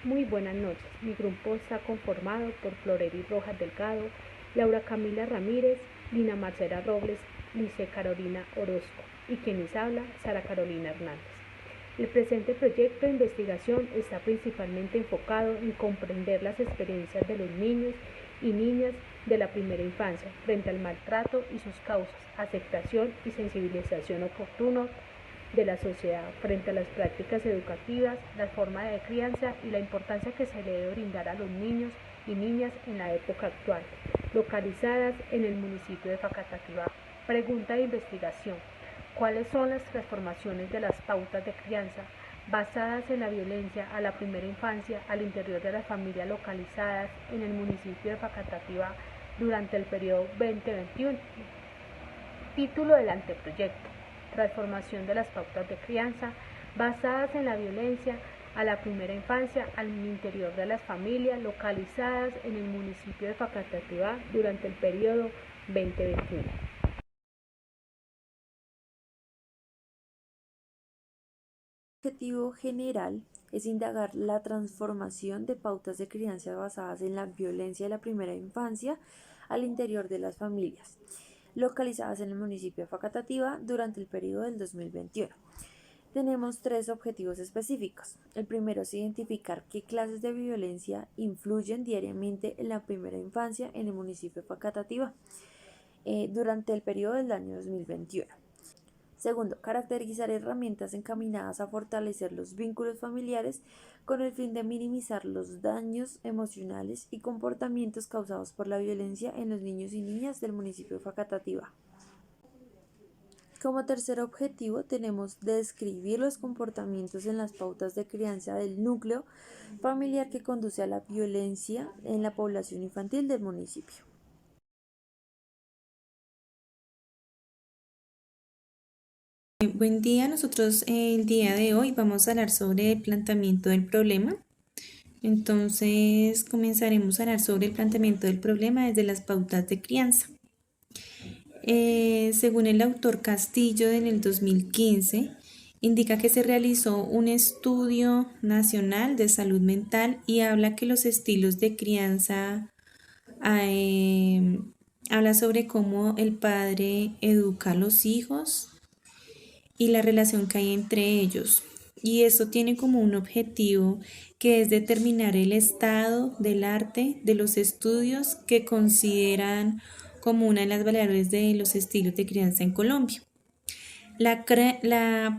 Muy buenas noches. Mi grupo está conformado por Floreri Rojas Delgado, Laura Camila Ramírez, Lina Marcela Robles, Lice Carolina Orozco y quien les habla, Sara Carolina Hernández. El presente proyecto de investigación está principalmente enfocado en comprender las experiencias de los niños y niñas de la primera infancia frente al maltrato y sus causas, aceptación y sensibilización oportuna de la sociedad frente a las prácticas educativas, la forma de crianza y la importancia que se le debe brindar a los niños y niñas en la época actual, localizadas en el municipio de Facatativá. Pregunta de investigación: ¿cuáles son las transformaciones de las pautas de crianza basadas en la violencia a la primera infancia al interior de las familias localizadas en el municipio de Facatativá durante el periodo 2021? Título del anteproyecto: transformación de las pautas de crianza basadas en la violencia a la primera infancia al interior de las familias localizadas en el municipio de Facatativá durante el periodo 2021. El objetivo general es indagar la transformación de pautas de crianza basadas en la violencia de la primera infancia al interior de las familias, localizadas en el municipio de Facatativá durante el periodo del 2021. Tenemos tres objetivos específicos. El primero es identificar qué clases de violencia influyen diariamente en la primera infancia en el municipio de Facatativá durante el periodo del año 2021. Segundo, caracterizar herramientas encaminadas a fortalecer los vínculos familiares con el fin de minimizar los daños emocionales y comportamientos causados por la violencia en los niños y niñas del municipio de Facatativá. Como tercer objetivo tenemos describir los comportamientos en las pautas de crianza del núcleo familiar que conduce a la violencia en la población infantil del municipio. Buen día, nosotros el día de hoy vamos a hablar sobre el planteamiento del problema. Entonces comenzaremos a hablar sobre el planteamiento del problema desde las pautas de crianza. Según el autor Castillo en el 2015, indica que se realizó un estudio nacional de salud mental y habla que los estilos de crianza habla sobre cómo el padre educa a los hijos y la relación que hay entre ellos. Y esto tiene como un objetivo que es determinar el estado del arte de los estudios que consideran como una de las variables de los estilos de crianza en Colombia.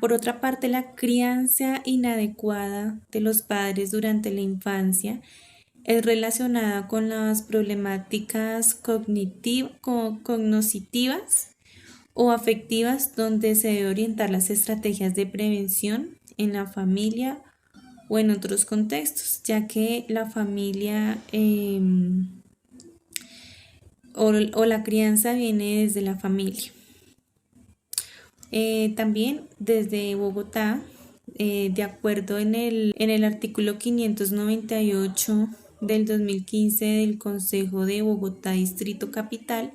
Por otra parte, la crianza inadecuada de los padres durante la infancia es relacionada con las problemáticas cognitivas o afectivas, donde se debe orientar las estrategias de prevención en la familia o en otros contextos, ya que la familia o la crianza viene desde la familia. También desde Bogotá, de acuerdo en el artículo 598 del 2015 del Consejo de Bogotá Distrito Capital,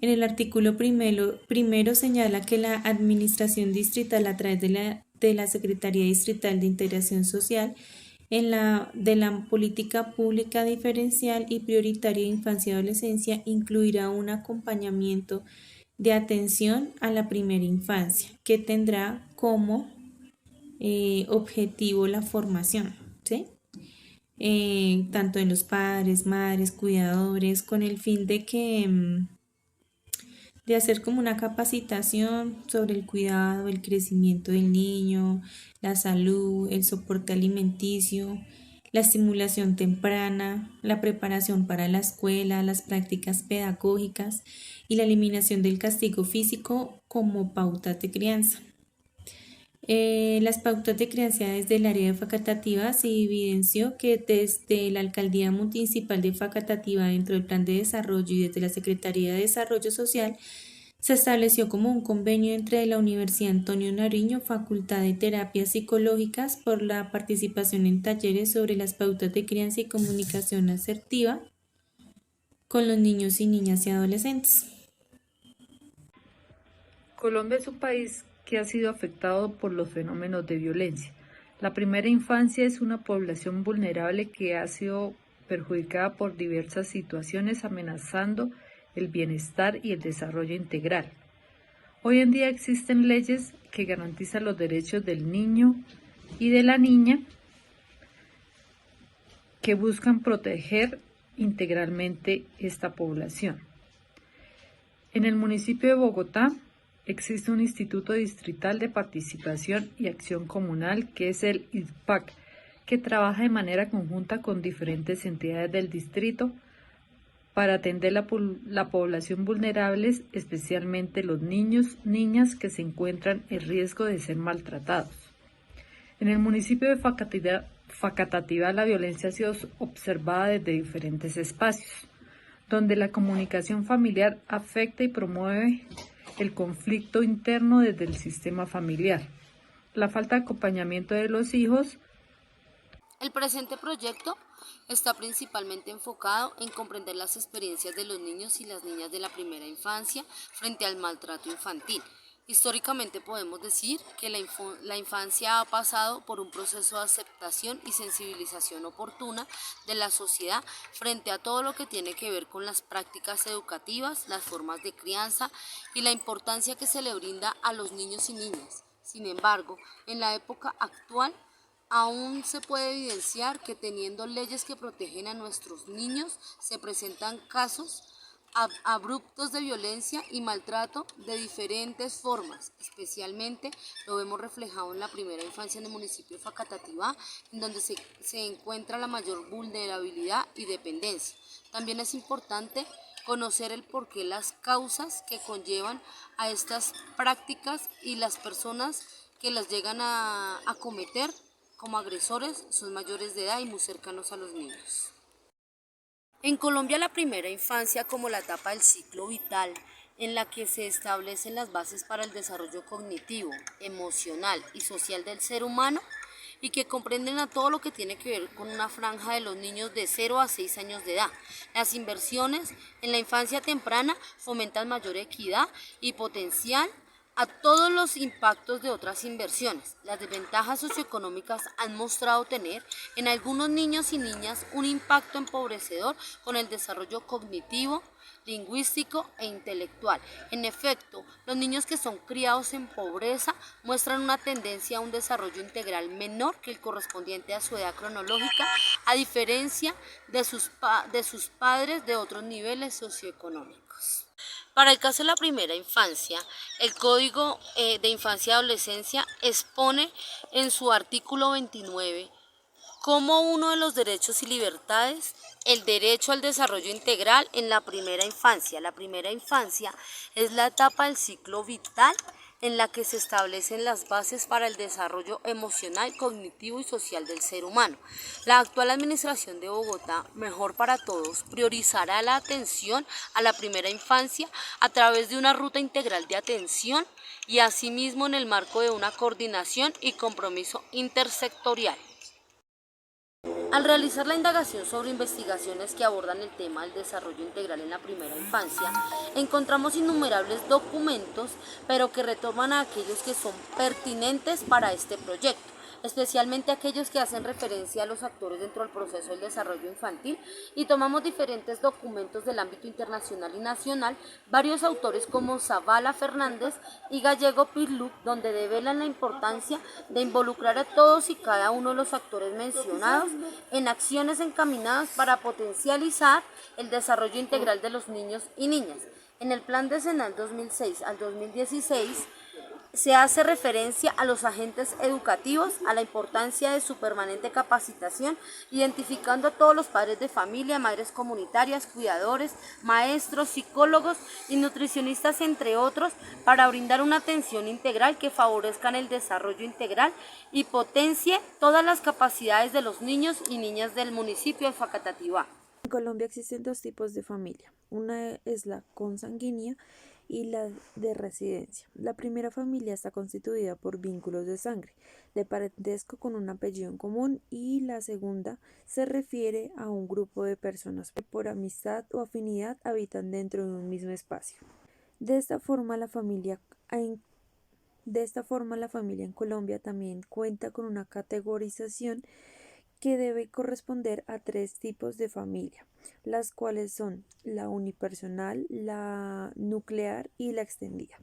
en el artículo primero señala que la Administración Distrital, a través de la Secretaría Distrital de Integración Social, de la política pública diferencial y prioritaria de infancia y adolescencia, incluirá un acompañamiento de atención a la primera infancia, que tendrá como objetivo la formación, ¿sí? Tanto de los padres, madres, cuidadores, con el fin de hacer como una capacitación sobre el cuidado, el crecimiento del niño, la salud, el soporte alimenticio, la estimulación temprana, la preparación para la escuela, las prácticas pedagógicas y la eliminación del castigo físico como pautas de crianza. Las pautas de crianza desde el área de Facatativá se evidenció que desde la Alcaldía Municipal de Facatativá, dentro del Plan de Desarrollo y desde la Secretaría de Desarrollo Social, se estableció como un convenio entre la Universidad Antonio Nariño, Facultad de Terapias Psicológicas, por la participación en talleres sobre las pautas de crianza y comunicación asertiva con los niños y niñas y adolescentes. Colombia es un país que ha sido afectado por los fenómenos de violencia. La primera infancia es una población vulnerable que ha sido perjudicada por diversas situaciones amenazando el bienestar y el desarrollo integral. Hoy en día existen leyes que garantizan los derechos del niño y de la niña que buscan proteger integralmente esta población. En el municipio de Bogotá existe un Instituto Distrital de Participación y Acción Comunal que es el IDPAC, que trabaja de manera conjunta con diferentes entidades del distrito para atender la población vulnerable, especialmente los niños, niñas que se encuentran en riesgo de ser maltratados. En el municipio de Facatativá la violencia ha sido observada desde diferentes espacios, donde la comunicación familiar afecta y promueve el conflicto interno desde el sistema familiar, la falta de acompañamiento de los hijos. El presente proyecto está principalmente enfocado en comprender las experiencias de los niños y las niñas de la primera infancia frente al maltrato infantil. Históricamente podemos decir que la infancia ha pasado por un proceso de aceptación y sensibilización oportuna de la sociedad frente a todo lo que tiene que ver con las prácticas educativas, las formas de crianza y la importancia que se le brinda a los niños y niñas. Sin embargo, en la época actual, aún se puede evidenciar que teniendo leyes que protegen a nuestros niños, se presentan casos abruptos de violencia y maltrato de diferentes formas. Especialmente lo vemos reflejado en la primera infancia en el municipio de Facatativá, en donde se encuentra la mayor vulnerabilidad y dependencia. También es importante conocer el porqué, las causas que conllevan a estas prácticas y las personas que las llegan a cometer como agresores son mayores de edad y muy cercanos a los niños. En Colombia, la primera infancia, como la etapa del ciclo vital en la que se establecen las bases para el desarrollo cognitivo, emocional y social del ser humano, y que comprenden a todo lo que tiene que ver con una franja de los niños de 0 a 6 años de edad. Las inversiones en la infancia temprana fomentan mayor equidad y potencial a todos los impactos de otras inversiones. Las desventajas socioeconómicas han mostrado tener en algunos niños y niñas un impacto empobrecedor con el desarrollo cognitivo, lingüístico e intelectual. En efecto, los niños que son criados en pobreza muestran una tendencia a un desarrollo integral menor que el correspondiente a su edad cronológica, a diferencia de sus padres de otros niveles socioeconómicos. Para el caso de la primera infancia, el Código de Infancia y Adolescencia expone en su artículo 29 como uno de los derechos y libertades el derecho al desarrollo integral en la primera infancia. La primera infancia es la etapa del ciclo vital en la que se establecen las bases para el desarrollo emocional, cognitivo y social del ser humano. La actual administración de Bogotá, Mejor para Todos, priorizará la atención a la primera infancia a través de una ruta integral de atención y asimismo en el marco de una coordinación y compromiso intersectorial. Al realizar la indagación sobre investigaciones que abordan el tema del desarrollo integral en la primera infancia, encontramos innumerables documentos, pero que retoman a aquellos que son pertinentes para este proyecto, especialmente aquellos que hacen referencia a los actores dentro del proceso del desarrollo infantil, y tomamos diferentes documentos del ámbito internacional y nacional, varios autores como Zavala Fernández y Gallego Pirluc, donde develan la importancia de involucrar a todos y cada uno de los actores mencionados en acciones encaminadas para potencializar el desarrollo integral de los niños y niñas. En el Plan Decenal 2006 al 2016, se hace referencia a los agentes educativos, a la importancia de su permanente capacitación, identificando a todos los padres de familia, madres comunitarias, cuidadores, maestros, psicólogos y nutricionistas, entre otros, para brindar una atención integral que favorezca el desarrollo integral y potencie todas las capacidades de los niños y niñas del municipio de Facatativá. En Colombia existen dos tipos de familia. Una es la consanguínea y la de residencia. La primera familia está constituida por vínculos de sangre, de parentesco con un apellido en común, y la segunda se refiere a un grupo de personas que por amistad o afinidad habitan dentro de un mismo espacio. De esta forma, la familia De esta forma, la familia en Colombia también cuenta con una categorización que debe corresponder a tres tipos de familia, las cuales son la unipersonal, la nuclear y la extendida.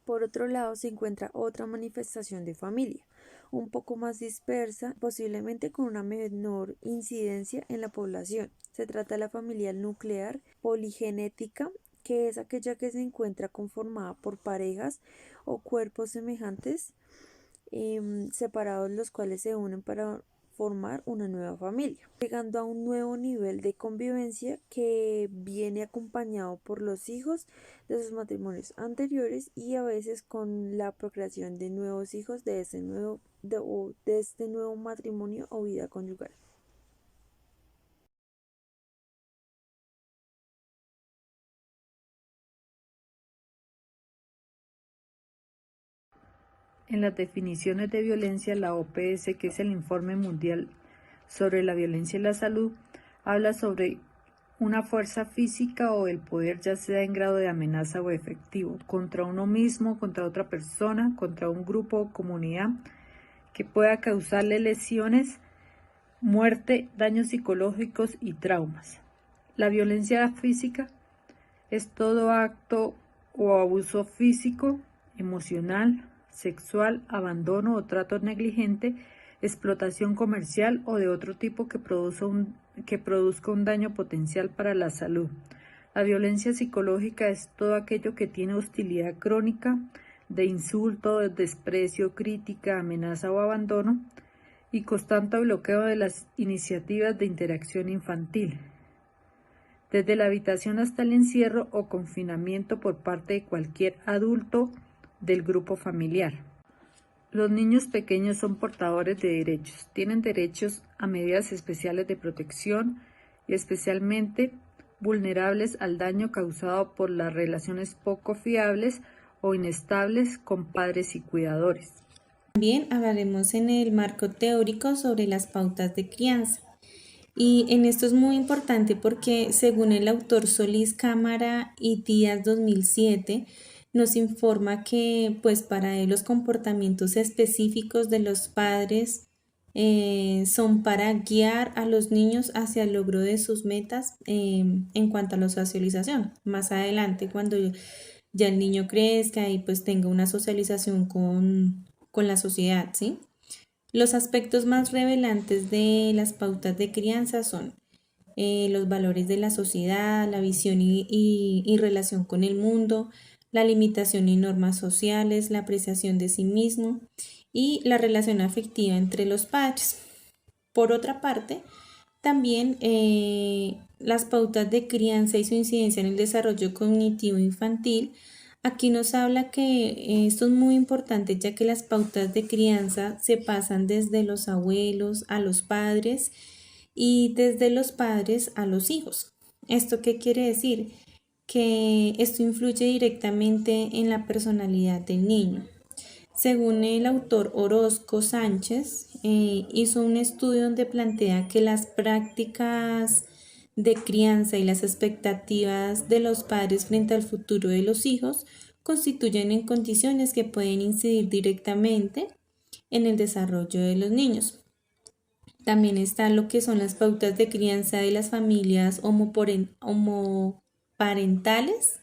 Por otro lado, se encuentra otra manifestación de familia, un poco más dispersa, posiblemente con una menor incidencia en la población. Se trata de la familia nuclear poligenética, que es aquella que se encuentra conformada por parejas o cuerpos semejantes separados, los cuales se unen para formar una nueva familia, llegando a un nuevo nivel de convivencia que viene acompañado por los hijos de sus matrimonios anteriores y a veces con la procreación de nuevos hijos de este nuevo matrimonio o vida conyugal. En las definiciones de violencia, la OPS, que es el Informe Mundial sobre la Violencia y la Salud, habla sobre una fuerza física o el poder, ya sea en grado de amenaza o efectivo, contra uno mismo, contra otra persona, contra un grupo o comunidad, que pueda causarle lesiones, muerte, daños psicológicos y traumas. La violencia física es todo acto o abuso físico, emocional, sexual, abandono o trato negligente, explotación comercial o de otro tipo que produzca un daño potencial para la salud. La violencia psicológica es todo aquello que tiene hostilidad crónica, de insulto, desprecio, crítica, amenaza o abandono, y constante bloqueo de las iniciativas de interacción infantil, desde la habitación hasta el encierro o confinamiento por parte de cualquier adulto del grupo familiar. Los niños pequeños son portadores de derechos, tienen derechos a medidas especiales de protección y especialmente vulnerables al daño causado por las relaciones poco fiables o inestables con padres y cuidadores. También hablaremos en el marco teórico sobre las pautas de crianza. Y en esto es muy importante porque según el autor Solís Cámara y Díaz 2007, nos informa que pues para él los comportamientos específicos de los padres son para guiar a los niños hacia el logro de sus metas en cuanto a la socialización. Más adelante, cuando ya el niño crezca y pues tenga una socialización con la sociedad, ¿sí? Los aspectos más revelantes de las pautas de crianza son los valores de la sociedad, la visión y relación con el mundo, la limitación y normas sociales, la apreciación de sí mismo y la relación afectiva entre los padres. Por otra parte, también las pautas de crianza y su incidencia en el desarrollo cognitivo infantil. Aquí nos habla que esto es muy importante, ya que las pautas de crianza se pasan desde los abuelos a los padres y desde los padres a los hijos. ¿Esto qué quiere decir? Que esto influye directamente en la personalidad del niño. Según el autor Orozco Sánchez, hizo un estudio donde plantea que las prácticas de crianza y las expectativas de los padres frente al futuro de los hijos constituyen en condiciones que pueden incidir directamente en el desarrollo de los niños. También está lo que son las pautas de crianza de las familias homoparentales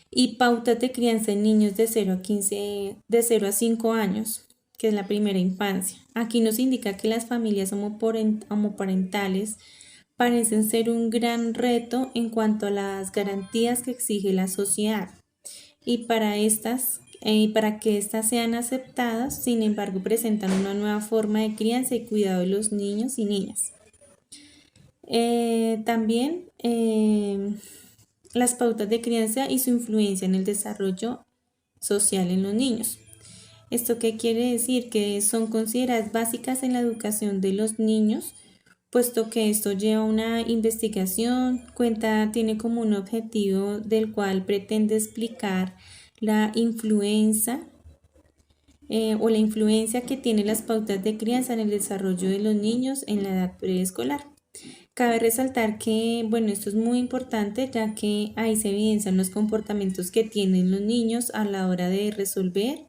y pautas de crianza en niños de 0 a 5 años, que es la primera infancia. Aquí nos indica que las familias homoparentales parecen ser un gran reto en cuanto a las garantías que exige la sociedad y para que éstas sean aceptadas, sin embargo, presentan una nueva forma de crianza y cuidado de los niños y niñas. También las pautas de crianza y su influencia en el desarrollo social en los niños. ¿Esto qué quiere decir? Que son consideradas básicas en la educación de los niños, puesto que esto lleva una investigación, tiene como un objetivo del cual pretende explicar la influencia o la influencia que tienen las pautas de crianza en el desarrollo de los niños en la edad preescolar. Cabe resaltar que, esto es muy importante, ya que ahí se evidencian los comportamientos que tienen los niños a la hora de resolver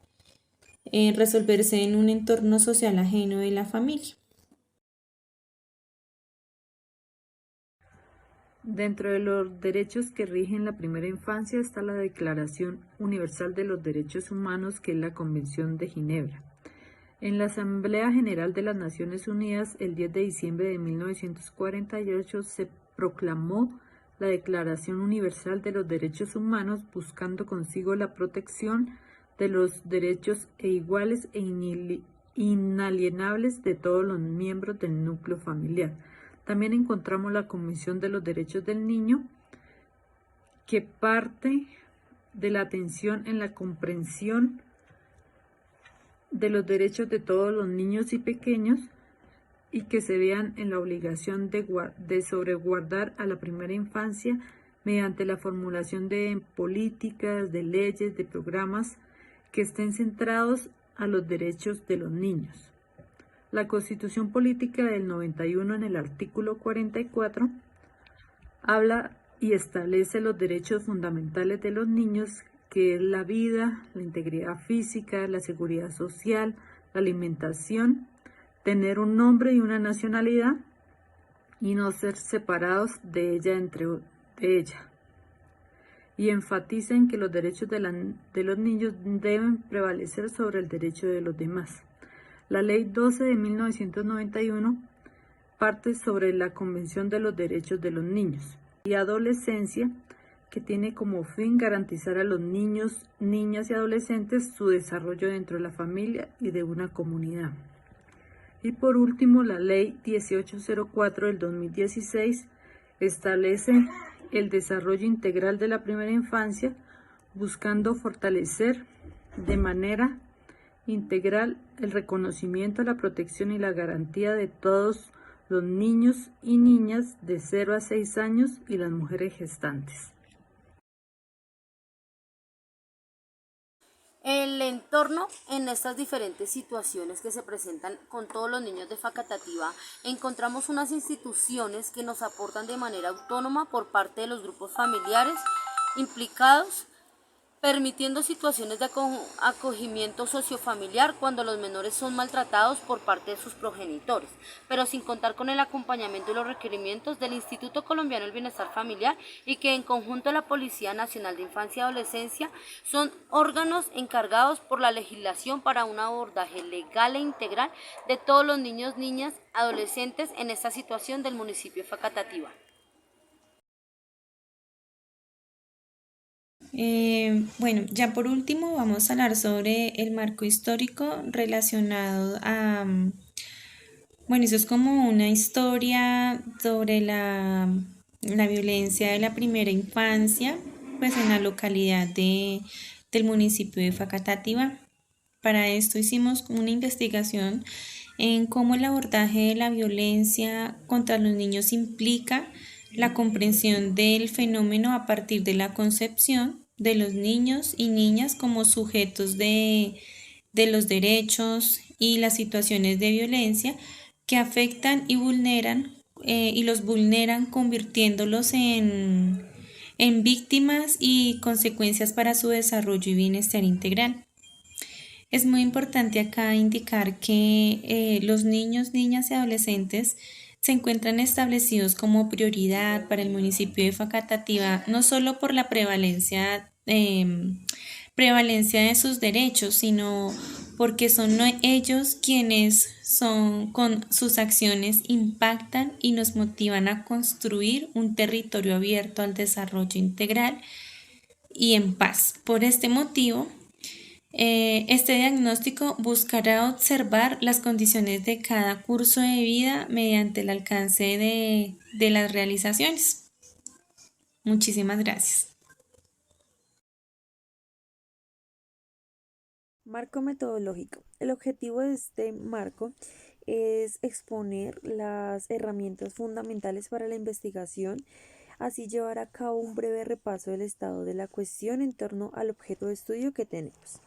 resolverse en un entorno social ajeno de la familia. Dentro de los derechos que rigen la primera infancia está la Declaración Universal de los Derechos Humanos, que es la Convención de Ginebra. En la Asamblea General de las Naciones Unidas, el 10 de diciembre de 1948, se proclamó la Declaración Universal de los Derechos Humanos, buscando consigo la protección de los derechos iguales e inalienables de todos los miembros del núcleo familiar. También encontramos la Convención de los Derechos del Niño, que parte de la atención en la comprensión de los derechos de todos los niños y pequeños, y que se vean en la obligación de sobreguardar a la primera infancia mediante la formulación de políticas, de leyes, de programas que estén centrados a los derechos de los niños. La Constitución Política del 91, en el artículo 44, habla y establece los derechos fundamentales de los niños, que es la vida, la integridad física, la seguridad social, la alimentación, tener un nombre y una nacionalidad y no ser separados de ella. Y enfatiza en que los derechos de los niños deben prevalecer sobre el derecho de los demás. La Ley 12 de 1991 parte sobre la Convención de los Derechos de los Niños y Adolescencia, que tiene como fin garantizar a los niños, niñas y adolescentes su desarrollo dentro de la familia y de una comunidad. Y por último, la Ley 1804 del 2016 establece el desarrollo integral de la primera infancia, buscando fortalecer de manera integral el reconocimiento, la protección y la garantía de todos los niños y niñas de 0 a 6 años y las mujeres gestantes. El entorno en estas diferentes situaciones que se presentan con todos los niños de Facatativá, encontramos unas instituciones que nos aportan de manera autónoma por parte de los grupos familiares implicados, permitiendo situaciones de acogimiento sociofamiliar cuando los menores son maltratados por parte de sus progenitores, pero sin contar con el acompañamiento y los requerimientos del Instituto Colombiano del Bienestar Familiar, y que en conjunto de la Policía Nacional de Infancia y Adolescencia son órganos encargados por la legislación para un abordaje legal e integral de todos los niños, niñas, adolescentes en esta situación del municipio de Facatativá. Bueno, ya por último vamos a hablar sobre el marco histórico relacionado a, bueno, eso es como una historia sobre la violencia de la primera infancia, pues en la localidad del municipio de Facatativá. Para esto hicimos una investigación en cómo el abordaje de la violencia contra los niños implica la comprensión del fenómeno a partir de la concepción de los niños y niñas como sujetos de los derechos y las situaciones de violencia que afectan y vulneran y los vulneran, convirtiéndolos en víctimas y consecuencias para su desarrollo y bienestar integral. Es muy importante acá indicar que los niños, niñas y adolescentes se encuentran establecidos como prioridad para el municipio de Facatativá, no solo por la prevalencia de sus derechos, sino porque son ellos quienes con sus acciones impactan y nos motivan a construir un territorio abierto al desarrollo integral y en paz. Por este motivo, este diagnóstico buscará observar las condiciones de cada curso de vida mediante el alcance de las realizaciones. Muchísimas gracias. Marco metodológico. El objetivo de este marco es exponer las herramientas fundamentales para la investigación, así llevar a cabo un breve repaso del estado de la cuestión en torno al objeto de estudio que tenemos.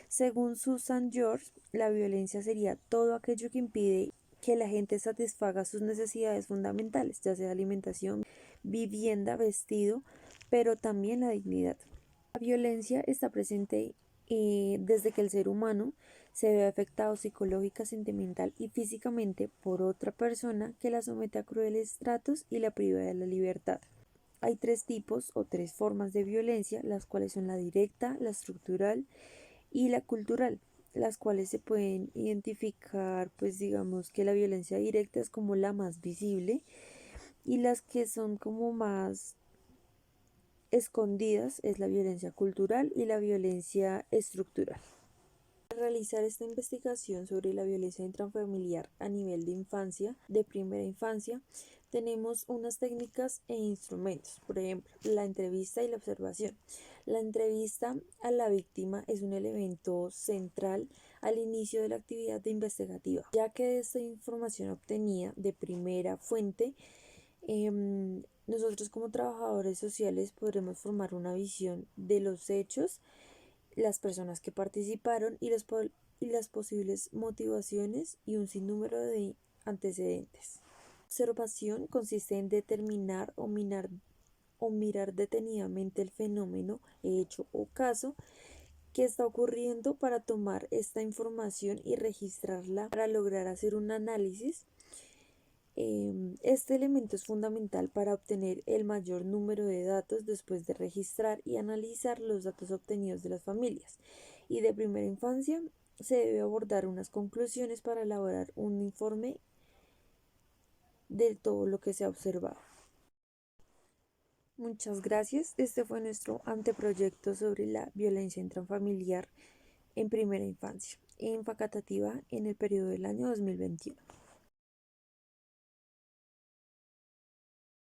Según Susan George, la violencia sería todo aquello que impide que la gente satisfaga sus necesidades fundamentales, ya sea alimentación, vivienda, vestido, pero también la dignidad. La violencia está presente desde que el ser humano se ve afectado psicológica, sentimental y físicamente por otra persona que la somete a crueles tratos y la priva de la libertad. Hay tres tipos o tres formas de violencia, las cuales son la directa, la estructural y la cultural, las cuales se pueden identificar, pues digamos que la violencia directa es como la más visible y las que son como más escondidas es la violencia cultural y la violencia estructural. Para realizar esta investigación sobre la violencia intrafamiliar a nivel de infancia, de primera infancia, tenemos unas técnicas e instrumentos, por ejemplo, la entrevista y la observación. La entrevista a la víctima es un elemento central al inicio de la actividad investigativa, ya que de esta información obtenida de primera fuente, nosotros como trabajadores sociales podremos formar una visión de los hechos, las personas que participaron y las posibles motivaciones y un sinnúmero de antecedentes. Observación consiste en determinar o mirar detenidamente el fenómeno, hecho o caso que está ocurriendo para tomar esta información y registrarla para lograr hacer un análisis. Este elemento es fundamental para obtener el mayor número de datos después de registrar y analizar los datos obtenidos de las familias. Y de primera infancia se debe abordar unas conclusiones para elaborar un informe de todo lo que se ha observado. Muchas gracias. Este fue nuestro anteproyecto sobre la violencia intrafamiliar en primera infancia en Facatativá en el periodo del año 2021.